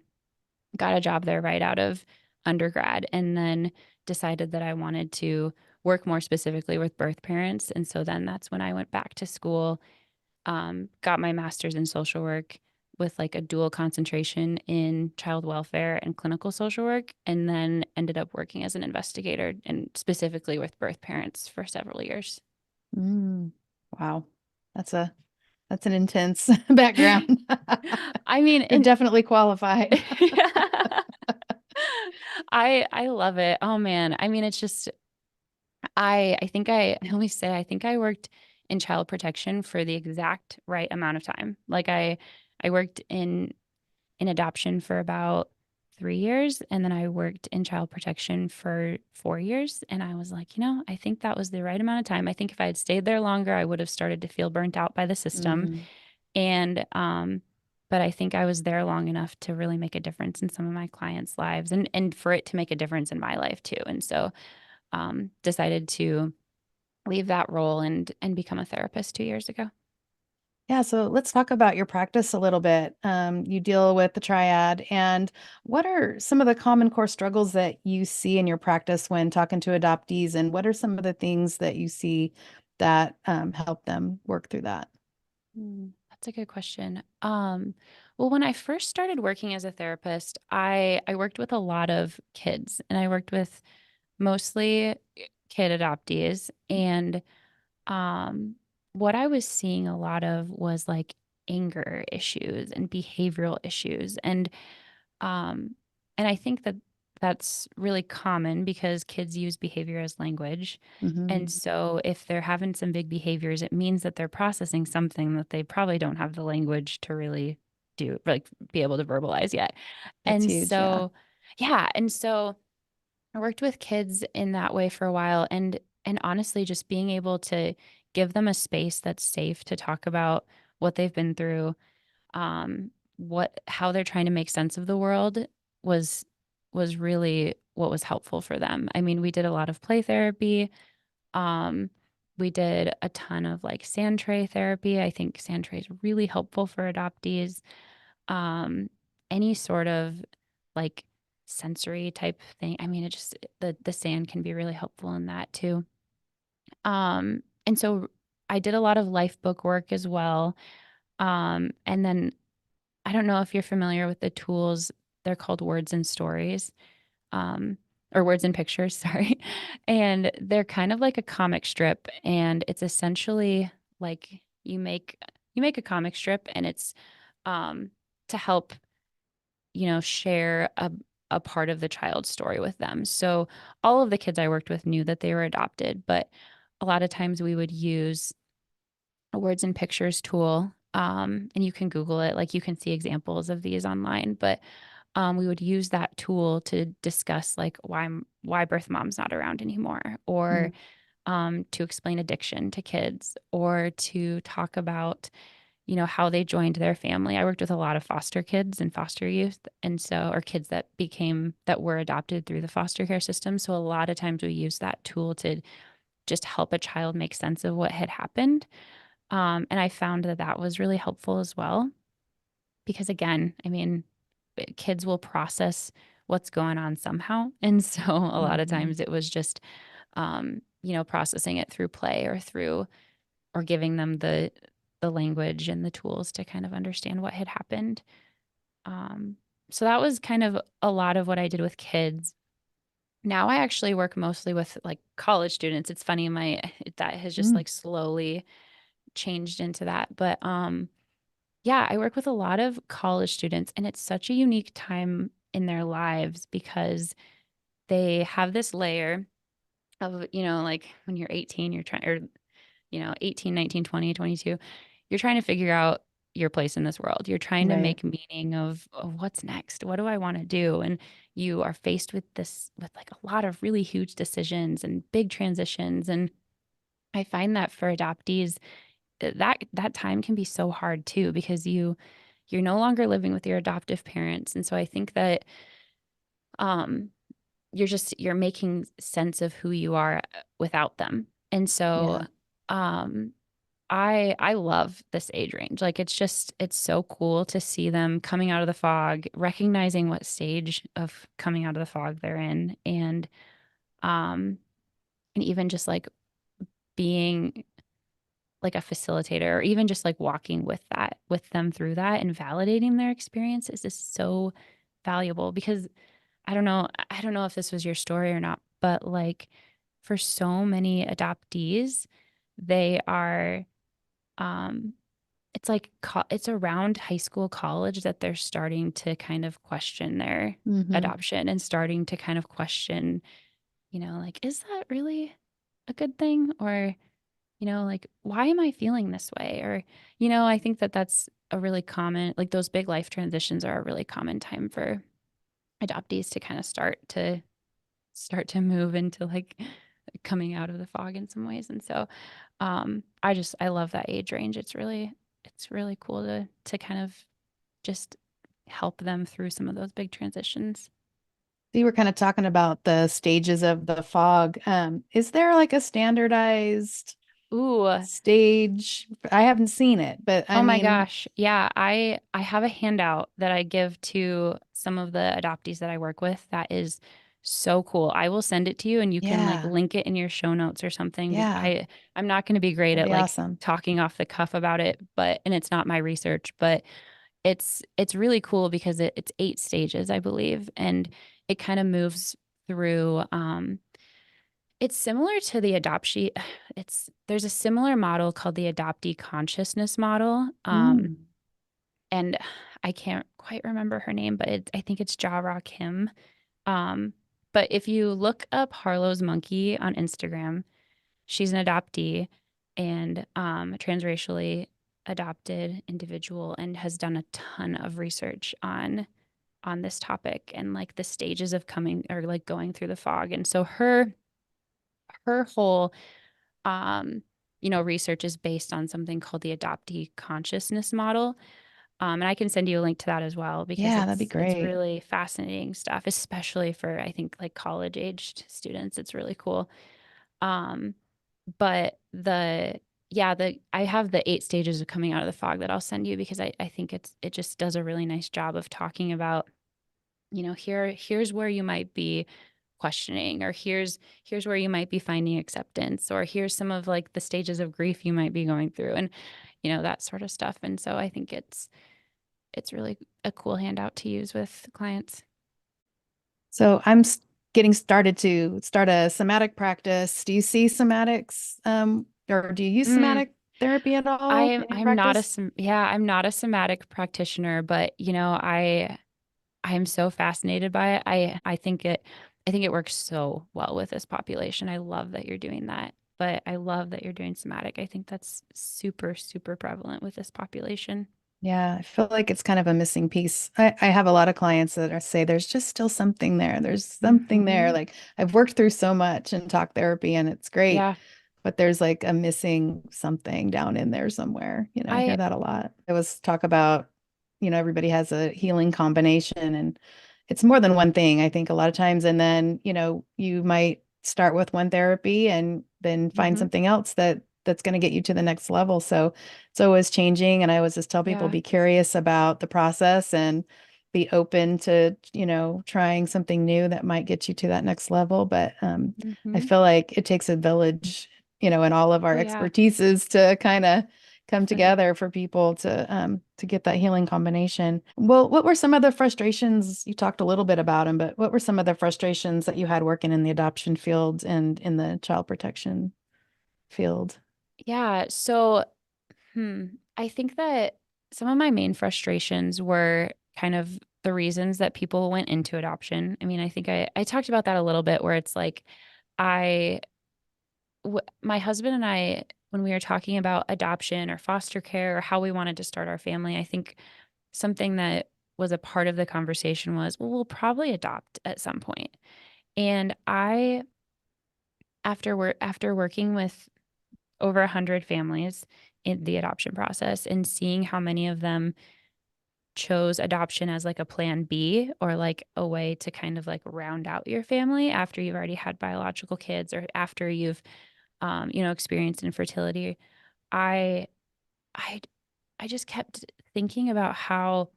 got a job there right out of undergrad, and then decided that I wanted to work more specifically with birth parents. And so then that's when I went back to school, got my master's in social work with like a dual concentration in child welfare and clinical social work, and then ended up working as an investigator and specifically with birth parents for several years. Mm. Wow. That's an intense background. I mean, You're and definitely qualified. I love it. Oh man. I mean, it's just I think I always say I think I worked in child protection for the exact right amount of time. Like I worked in adoption for about 3 years, and then I worked in child protection for 4 years. And I was like, I think that was the right amount of time. I think if I had stayed there longer, I would have started to feel burnt out by the system. Mm. And but I think I was there long enough to really make a difference in some of my clients' lives, and for it to make a difference in my life too. And so decided to leave that role and become a therapist 2 years ago. Yeah, so let's talk about your practice a little bit. You deal with the triad, and what are some of the common core struggles that you see in your practice when talking to adoptees, and what are some of the things that you see that help them work through that? That's a good question. Well, when I first started working as a therapist, I worked with a lot of kids, and I worked with mostly kid adoptees. And um, what I was seeing a lot of was like anger issues and behavioral issues, um, and I think that that's really common because kids use behavior as language. And Hmm. so if they're having some big behaviors, it means that they're processing something that they probably don't have the language to really do, like be able to verbalize yet. That's And huge. Yeah. so, yeah. And so I worked with kids in that way for a while, and honestly just being able to give them a space that's safe to talk about what they've been through, what how they're trying to make sense of the world was was really what was helpful for them. I mean, we did a lot of play therapy. Um, we did a ton of like sand tray therapy. I think sand tray is really helpful for adoptees. Um, any sort of like sensory type thing. I mean, it just the sand can be really helpful in that too. And so I did a lot of life book work as well. And then I don't know if you're familiar with the tools. They're called words and stories, um, or words and pictures, sorry. And they're kind of like a comic strip. And it's essentially like you make a comic strip, and it's um, to help, share a part of the child's story with them. So all of the kids I worked with knew that they were adopted, but a lot of times we would use a words and pictures tool. And you can Google it, like you can see examples of these online, but we would use that tool to discuss like why birth mom's not around anymore, or to explain addiction to kids, or to talk about, how they joined their family. I worked with a lot of foster kids and foster youth, and so, or kids that were adopted through the foster care system. So a lot of times we use that tool to just help a child make sense of what had happened. And I found that that was really helpful as well, because again, I mean, kids will process what's going on somehow. And so a lot of Mhm. times it was just, processing it through play or giving them the language and the tools to kind of understand what had happened. Um, so that was kind of a lot of what I did with kids. Now I actually work mostly with like college students. It's funny, that has just Mm. like slowly changed into that. But yeah, I work with a lot of college students, and it's such a unique time in their lives because they have this layer of, like when you're 18, you're trying, or 18, 19, 20, 22, you're trying to figure out your place in this world. You're trying to Right. make meaning of what's next. What do I want to do? And you are faced with with like a lot of really huge decisions and big transitions. And I find that for adoptees, that time can be so hard too, because you're no longer living with your adoptive parents. And so I think that um you're making sense of who you are without them. And so Yeah. um I love this age range. Like it's so cool to see them coming out of the fog, recognizing what stage of coming out of the fog they're in, um and even just like being like a facilitator, or even just like walking with them through that and validating their experiences is so valuable. Because I don't know if this was your story or not, but like for so many adoptees, they are um it's like it's around high school, college that they're starting to kind of question their Hmm. adoption and starting to kind of question, like, is that really a good thing? Or, like, why am I feeling this way? Or, I think that that's a really common, like, those big life transitions are a really common time for adoptees to kind of start to move into like coming out of the fog in some ways. And so I love that age range. It's really cool to kind of just help them through some of those big transitions. So you were kind of talking about the stages of the fog. Is there like a standardized Ooh, stage? I haven't seen it, but I oh my mean, gosh. Yeah, I have a handout that I give to some of the adoptees that I work with that is so cool. I will send it to you, and you can like yeah, link it in your show notes or something. yeah, I'm not going to be great that'd at be like awesome. talking off the cuff about it, and it's not my research, but it's really cool because it's 8 stages, I believe, and it kind of moves through it's similar to the adoption. There's a similar model called the adoptee consciousness model. Mm. And I can't quite remember her name, but I think it's Jara Kim. Um, but if you look up Harlow's monkey on Instagram, she's an adoptee and a transracially adopted individual, and has done a ton of research on this topic and like the stages of coming or like going through the fog. And so her whole research is based on something called the adoptee consciousness model. And I can send you a link to that as well, because Yeah, that'd be it's great. really fascinating stuff, especially for I think like college aged students. It's really cool. Um, but the I have the 8 stages of coming out of the fog that I'll send you, because I think it just does a really nice job of talking about, here's where you might be questioning, or here's where you might be finding acceptance, or here's some of like the stages of grief you might be going through, and that sort of stuff. And so I think it's really a cool handout to use with clients. So I'm getting started to start a somatic practice. Do you see somatics, or do you use Mm, somatic therapy at all I'm in your I'm not a practice? yeah, I'm not a somatic practitioner, but I'm so fascinated by it. I think it works so well with this population. I love that you're doing that. But I love that you're doing somatic. I think that's super, super prevalent with this population. Yeah, I feel like it's kind of a missing piece. I have a lot of clients that say there's just still something there. There's something there. Hmm. Like I've worked through so much in talk therapy and it's great, Yeah. but there's like a missing something down in there somewhere. I hear I that a lot. It was talk about, everybody has a healing combination, and it's more than one thing, I think, a lot of times. And then, you might start with one therapy and then find mhm, something else that's going to get you to the next level. So it's always changing. And I always just tell people, yeah. be curious about the process and be open to, trying something new that might get you to that next level. But I Mhm. feel like it takes a village, and all of our Oh yeah. expertises to kind of come Definitely. together for people to get that healing combination. Well, what were some of the frustrations? You talked a little bit about them, but what were some of the frustrations that you had working in the adoption field and in the child protection field? Yeah. So, I think that some of my main frustrations were kind of the reasons that people went into adoption. I mean, I think I talked about that a little bit where it's like I my husband and I, when we were talking about adoption or foster care or how we wanted to start our family, I think something that was a part of the conversation was, well, we'll probably adopt at some point. And I, after working with over 100 families in the adoption process and seeing how many of them chose adoption as like a plan B or like a way to kind of like round out your family after you've already had biological kids or after you've experienced infertility. I I I just kept thinking about how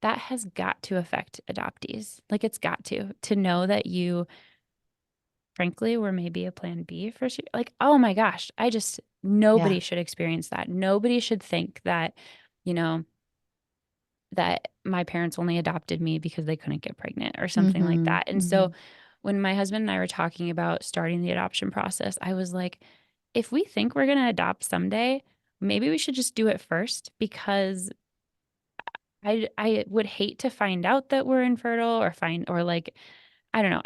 that has got to affect adoptees. Like it's got to know that you frankly were maybe a plan B for like, oh my gosh, Yeah. nobody should experience that. Nobody should think that, you know, that my parents only adopted me because they couldn't get pregnant or something like Mm-hmm. that. And Mm-hmm. so when my husband and I were talking about starting the adoption process, I was like, if we think we're going to adopt someday, maybe we should just do it first because I would hate to find out that we're infertile or like I don't know.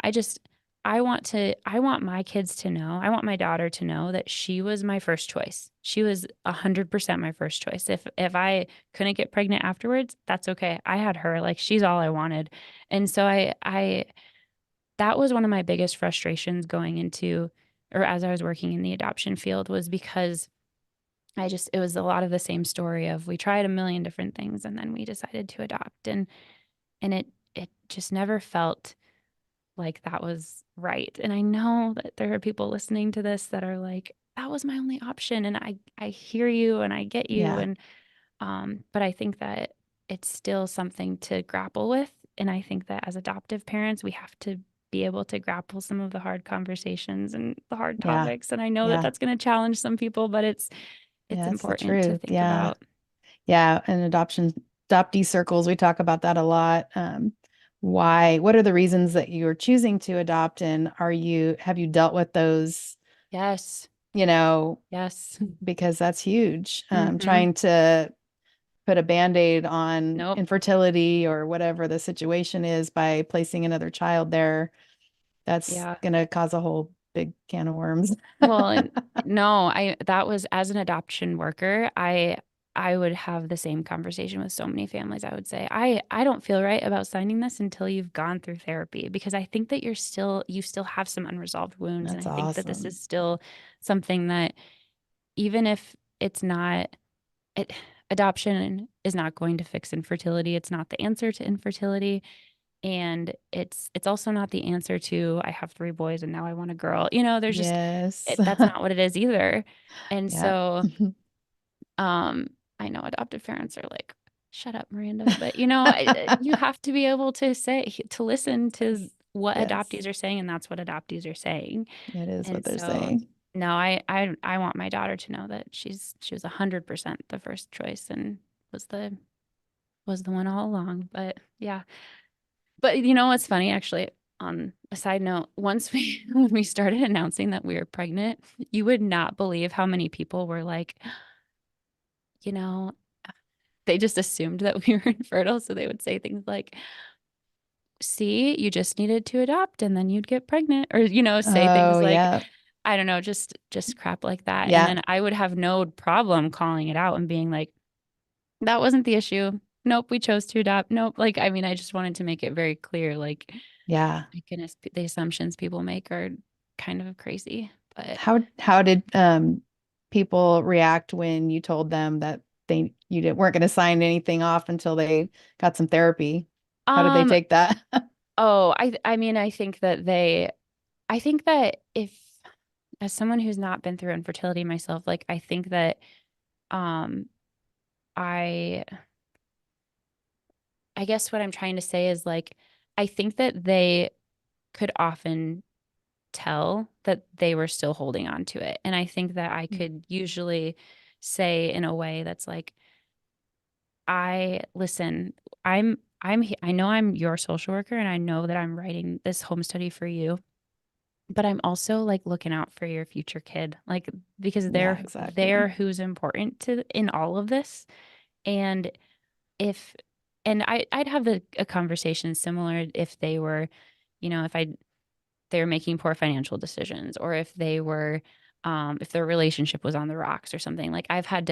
I want my kids to know. I want my daughter to know that she was my first choice. She was 100% my first choice. If I couldn't get pregnant afterwards, that's okay. I had her. Like she's all I wanted. And so I that was one of my biggest frustrations going into or as I was working in the adoption field was because it was a lot of the same story of we tried a million different things and then we decided to adopt and it just never felt like that was right. And I know that there are people listening to this that are like, that was my only option. And I hear you and I get you. Yeah. And, but I think that it's still something to grapple with. And I think that as adoptive parents, we have to be able to grapple some of the hard conversations and the hard Yeah. topics. And I know that Yeah. that's going to challenge some people, but it's Yeah. That's the important to truth. think Yeah. about. Yeah. And adoptee circles, we talk about that a lot. What are the reasons that you're choosing to adopt? And have you dealt with those, Yes. you know, Yes. because that's huge. Mm-hmm. Trying to put a band-aid on Nope. infertility or whatever the situation is by placing another child there, that's Yeah. going to cause a whole big can of worms. Well, and no, that was as an adoption worker, I would have the same conversation with so many families. I would say, I don't feel right about signing this until you've gone through therapy because I think that you still have some unresolved wounds. And That's I think that this is awesome. still something that even if it's not it, adoption is not going to fix infertility. It's not the answer to infertility. And it's also not the answer to I have three boys and now I want a girl. There's just Yes. that's not what it is either. And Yeah. so um I know adoptive parents are like, shut up, Miranda, but you have to be able to listen to what Yes. adoptees are saying, and that's what adoptees are saying. It is what And they're so saying. no, I want my daughter to know that she was 100% the first choice and was the one all along. But yeah. But you know what's funny, actually, on a side note, once we when we started announcing that we were pregnant, you would not believe how many people were like, you know, they just assumed that we were infertile. So they would say things like, see, you just needed to adopt and then you'd get pregnant. Or, say Oh, things like, yeah. I don't know, just crap like that. And Yeah. then I would have no problem calling it out and being like, that wasn't the issue. Nope, we chose to adopt. Nope. Like, I mean, I just wanted to make it very clear, like, Yeah. my goodness, the assumptions people make are kind of crazy. But How did people react when you told them that weren't going to sign anything off until they got some therapy? How did they um take that? oh, I mean, I think that if, as someone who's not been through infertility myself, like I think that um I I guess what I'm trying to say is like I think that they could often tell that they were still holding on to it. And I think that I could usually say in a way that's like, I listen, I know I'm your social worker and I know that I'm writing this home study for you, but I'm also like looking out for your future kid, like because Yeah, they're exactly. who's important to in all of this. And if and I'd have a conversation similar if they were, if they were making poor financial decisions, or if they were if their relationship was on the rocks or something. Like I had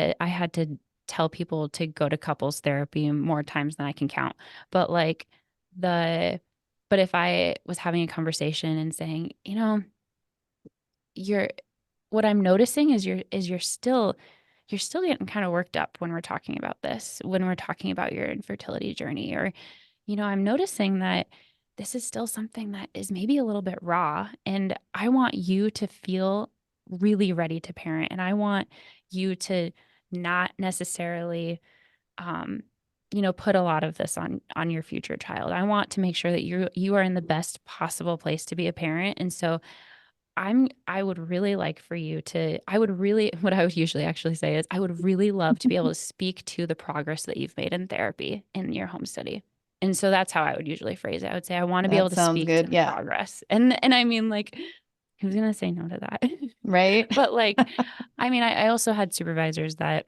to tell people to go to couples therapy more times than I can count. But like the but if I was having a conversation and saying, you're what I'm noticing is you're still getting kind of worked up when we're talking about this, when we're talking about your infertility journey, or I'm noticing that this is still something that is maybe a little bit raw, and I want you to feel really ready to parent, and I want you to not necessarily um put a lot of this on your future child. I want to make sure that you are in the best possible place to be a parent. And so I would really like for you to, I would really, what I would usually actually say is, I would really love to be able to speak to the progress that you've made in therapy in your home study. And so that's how I would usually phrase it. I would say, I want to be able That to sounds speak to good. the Yeah. progress. And I mean, like, who's going to say no to that? Right. But like, I mean, I also had supervisors that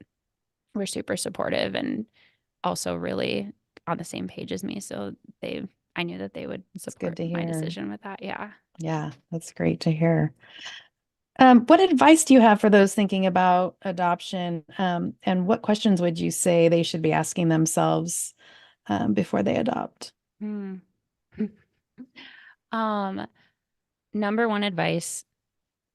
were super supportive and also really on the same page as me. So I knew that they would It's good support to my hear. decision with that. Yeah. Yeah, that's great to hear. What advice do you have for those thinking about adoption? And what questions would you say they should be asking themselves before they adopt? Hmm. Um, Number one advice,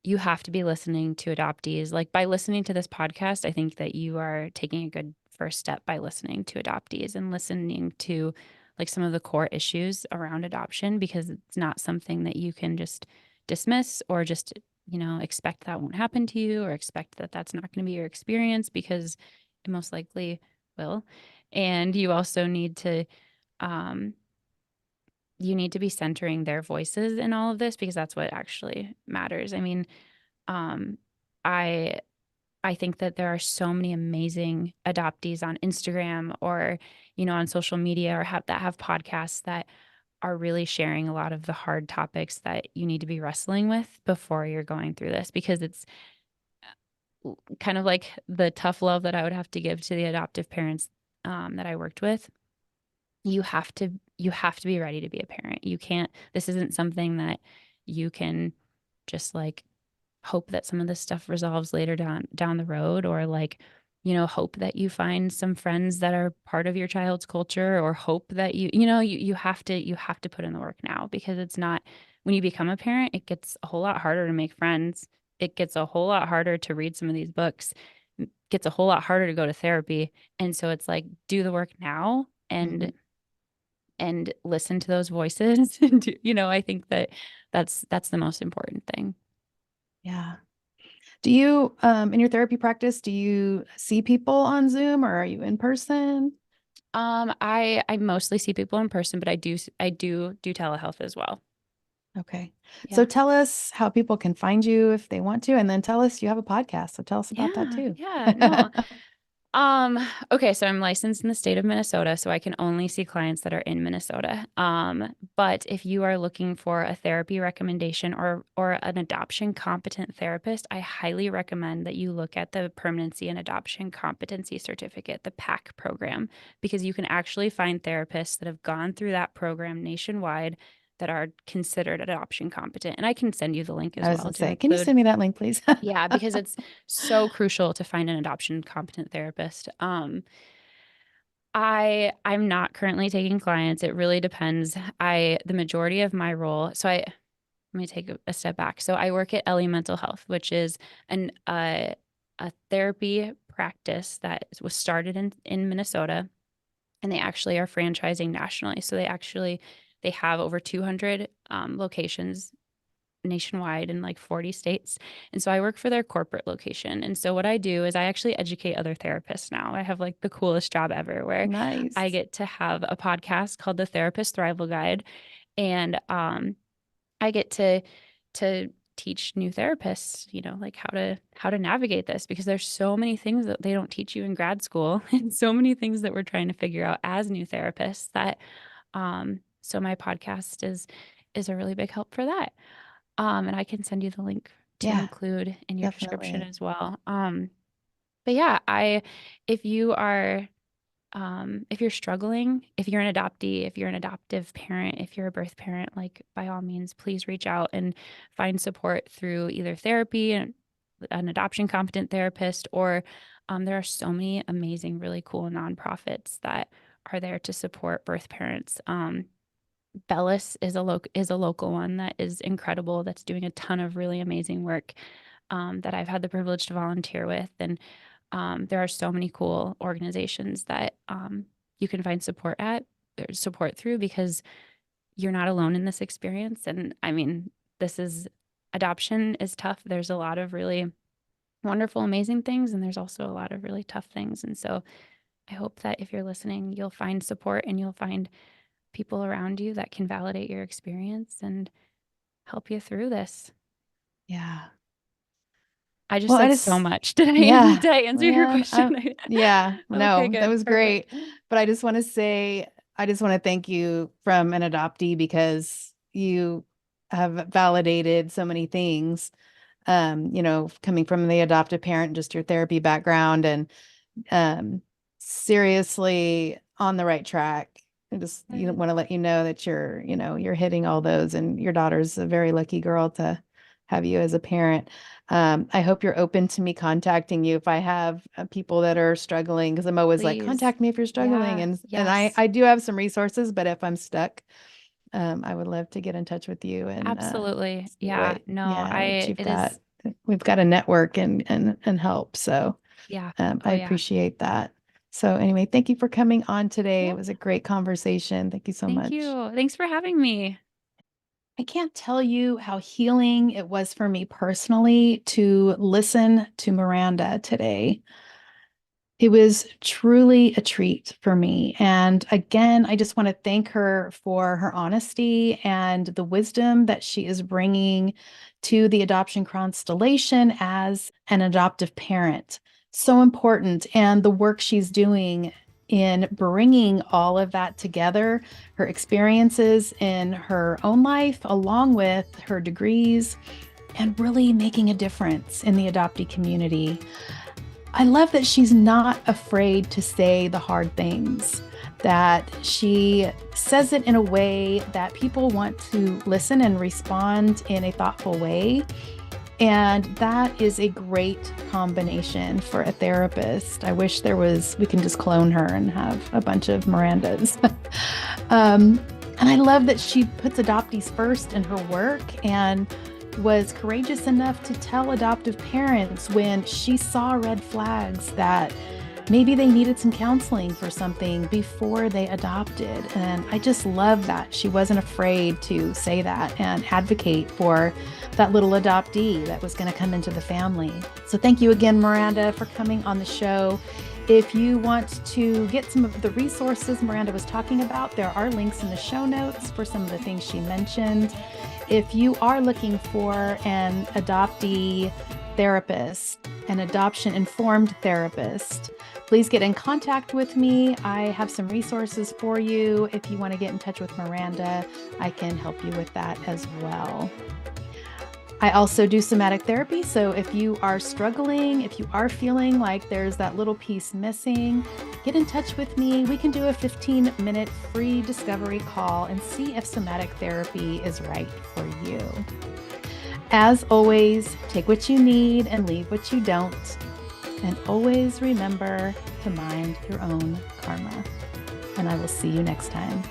you have to be listening to adoptees. Like by listening to this podcast, I think that you are taking a good first step by listening to adoptees and listening to like some of the core issues around adoption, because it's not something that you can just dismiss or just, expect that won't happen to you, or expect that that's not going to be your experience, because it most likely will. And you also need to, um, be centering their voices in all of this, because that's what actually matters. I mean, um, I I think that there are so many amazing adoptees on Instagram, or on social media, or that have podcasts that are really sharing a lot of the hard topics that you need to be wrestling with before you're going through this, because it's kind of like the tough love that I would have to give to the adoptive parents that I worked with. You have to be ready to be a parent. You can't, this isn't something that you can just like hope that some of this stuff resolves later down the road, or like, hope that you find some friends that are part of your child's culture, or hope that you have to put in the work now, because it's not, when you become a parent, it gets a whole lot harder to make friends. It gets a whole lot harder to read some of these books. It gets a whole lot harder to go to therapy. And so it's like, do the work now, Mhm. and listen to those voices. And I think that that's the most important thing. Yeah. Do you, in your therapy practice, do you see people on Zoom or are you in person? I mostly see people in person, but I do telehealth as well. Okay. So Yeah. tell us how people can find you if they want to, and then tell us you have a podcast. So tell us about that Yeah. too. Yeah. No. Okay, so I'm licensed in the state of Minnesota, so I can only see clients that are in Minnesota. But if you are looking for a therapy recommendation, or an adoption competent therapist, I highly recommend that you look at the Permanency and Adoption Competency Certificate, the PACC program, because you can actually find therapists that have gone through that program nationwide that are considered adoption competent. And I can send you the link as I was well going to to say, can you include. send me that link, please? Yeah, because it's so crucial to find an adoption competent therapist. I'm not currently taking clients. It really depends. The majority of my role, me take a step back. So I work at LE Mental Health, which is a therapy practice that was started in Minnesota, and they actually are franchising nationally. So they have over 200 locations nationwide in like 40 states. And so I work for their corporate location. And so what I do is I actually educate other therapists now. I have like the coolest job ever, where Nice. I get to have a podcast called the Therapist Thrival Guide. And I get to teach new therapists, like how to navigate this, because there's so many things that they don't teach you in grad school, and so many things that we're trying to figure out as new therapists that so my podcast is a really big help for that. And I can send you the link to include in your description as well. But yeah, if you are, if you're struggling, if you're an adoptee, if you're an adoptive parent, if you're a birth parent, like by all means, please reach out and find support through either therapy and an adoption competent therapist, or there are so many amazing, really cool nonprofits that are there to support birth parents. Bellis is a local one that is incredible, that's doing a ton of really amazing work that I've had the privilege to volunteer with. And there are so many cool organizations that you can find support through, because you're not alone in this experience. And I mean, adoption is tough. There's a lot of really wonderful, amazing things, and there's also a lot of really tough things. And so I hope that if you're listening, you'll find support and you'll find people around you that can validate your experience and help you through this. Yeah. I just said so much. Did I answer your question? No, Okay, good. That was great. But I just want to thank you from an adoptee, because you have validated so many things, coming from the adoptive parent, just your therapy background, and seriously on the right track. I just want to let you know that you're hitting all those, and your daughter's a very lucky girl to have you as a parent. I hope you're open to me contacting you if I have people that are struggling, because I'm always like, contact me if you're struggling. And I do have some resources, but if I'm stuck, I would love to get in touch with you. And absolutely. We've got a network and help. So I appreciate that. So anyway, thank you for coming on today. Yeah. It was a great conversation. Thank you so much. Thank you. Thanks for having me. I can't tell you how healing it was for me personally to listen to Miranda today. It was truly a treat for me. And again, I just want to thank her for her honesty and the wisdom that she is bringing to the adoption constellation as an adoptive parent. So important. And the work she's doing in bringing all of that together, her experiences in her own life, along with her degrees, and really making a difference in the adoptee community. I love that she's not afraid to say the hard things, that she says it in a way that people want to listen and respond in a thoughtful way. And that is a great combination for a therapist. I wish we can just clone her and have a bunch of Mirandas. And I love that she puts adoptees first in her work and was courageous enough to tell adoptive parents when she saw red flags that maybe they needed some counseling for something before they adopted. And I just love that she wasn't afraid to say that and advocate for that little adoptee that was going to come into the family. So thank you again, Miranda, for coming on the show. If you want to get some of the resources Miranda was talking about, there are links in the show notes for some of the things she mentioned. If you are looking for an adoptee therapist, an adoption-informed therapist, please get in contact with me. I have some resources for you. If you want to get in touch with Miranda, I can help you with that as well. I also do somatic therapy. So if you are struggling, if you are feeling like there's that little piece missing, get in touch with me. We can do a 15-minute free discovery call and see if somatic therapy is right for you. As always, take what you need and leave what you don't. And always remember to mind your own karma. And I will see you next time.